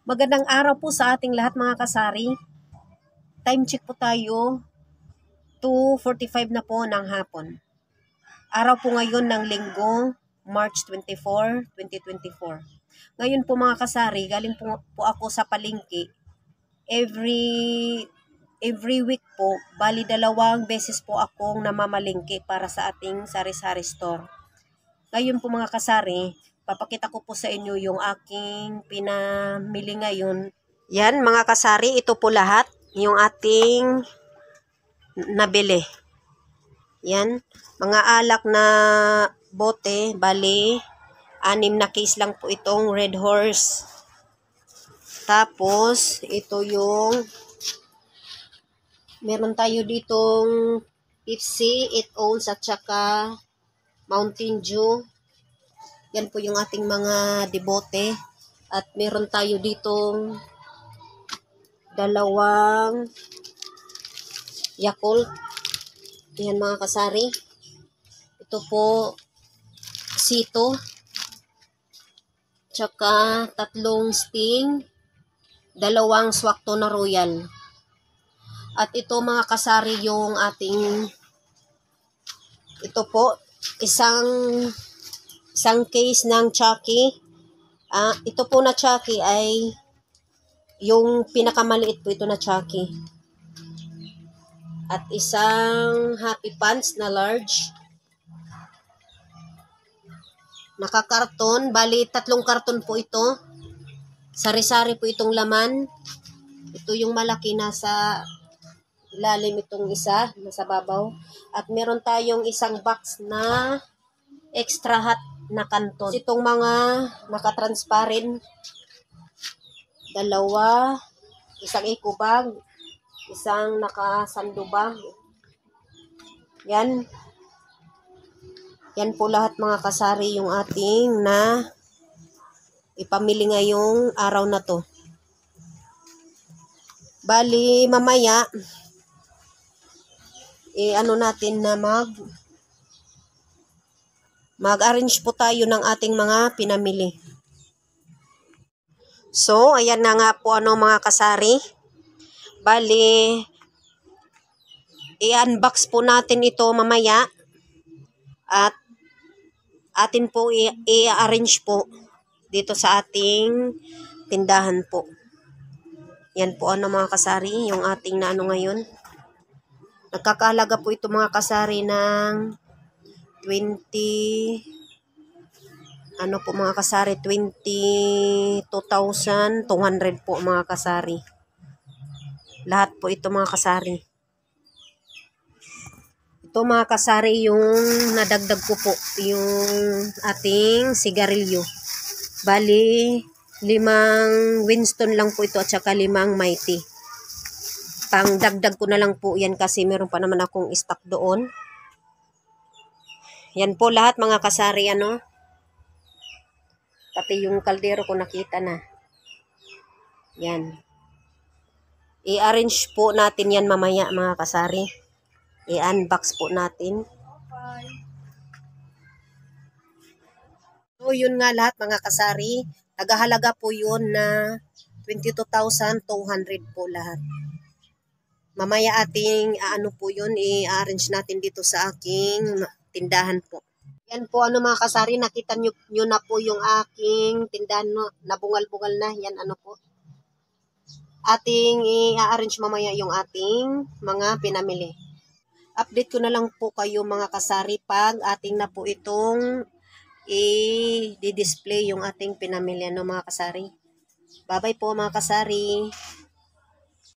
Magandang araw po sa ating lahat mga kasari. Time check po tayo, 2:45 na po ng hapon. Araw po ngayon ng Linggo, March 24, 2024. Ngayon po mga kasari, galing po ako sa palengke. Every week po, bali 2 beses po akong namamalengke para sa ating sari-sari store. Ngayon po mga kasari, papakita ko po sa inyo yung aking pinamili ngayon. Yan mga kasari, ito po lahat yung ating nabili. Yan, mga alak na bote, bali 6 na case lang po itong Red Horse. Tapos ito yung meron tayo ditong Pepsi 8 ounce at saka Mountain Dew. Yan po yung ating mga debote. At meron tayo ditong 2 Yakult. Yan mga kasari. Ito po Sito. Tsaka 3 Sting. 2 Swakto na Royal. At ito mga kasari yung ating ito po isang case ng Chucky. Ito po na Chucky ay yung pinakamaliit po ito na Chucky. At isang Happy Pants na large. Nakakarton. Bali, 3 karton po ito. Sari-sari po itong laman. Ito yung malaki nasa ilalim itong isa. Nasa babaw. At meron tayong isang box na extra hot na kanton. Itong mga nakatransparent. 2. Isang eco bag. Isang nakasandubag. Yan. Yan po lahat mga kasari yung ating na ipamili ngayong araw na to. Bali, mamaya, ano natin na mag-arrange po tayo ng ating mga pinamili. So, ayan na nga po mga kasari. Bali, i-unbox po natin ito mamaya. At atin po i-arrange po dito sa ating tindahan po. Yan po mga kasari, yung ating na ngayon. Nagkakahalaga po ito mga kasari ng 22,200 po mga kasari. Lahat po ito mga kasari. Ito mga kasari yung nadagdag ko po, yung ating sigarilyo. Bali, 5 Winston lang po ito at saka 5 Mighty. Pang dagdag ko na lang po yan kasi meron pa naman akong stock doon. Yan po lahat mga kasari Pati yung kaldero ko nakita na. Yan. I-arrange po natin yan mamaya mga kasari. I-unbox po natin. So yun nga lahat mga kasari. Tagahalaga po yun na 22,200 po lahat. Mamaya ating po yun, i-arrange natin dito sa aking tindahan po. Yan po mga kasari, nakita nyo na po yung aking tindahan na bungal-bungal na. Yan po. Ating i-arrange mamaya yung ating mga pinamili. Update ko na lang po kayo mga kasari pag ating na po itong i-display yung ating pinamili mga kasari. Bye-bye po mga kasari.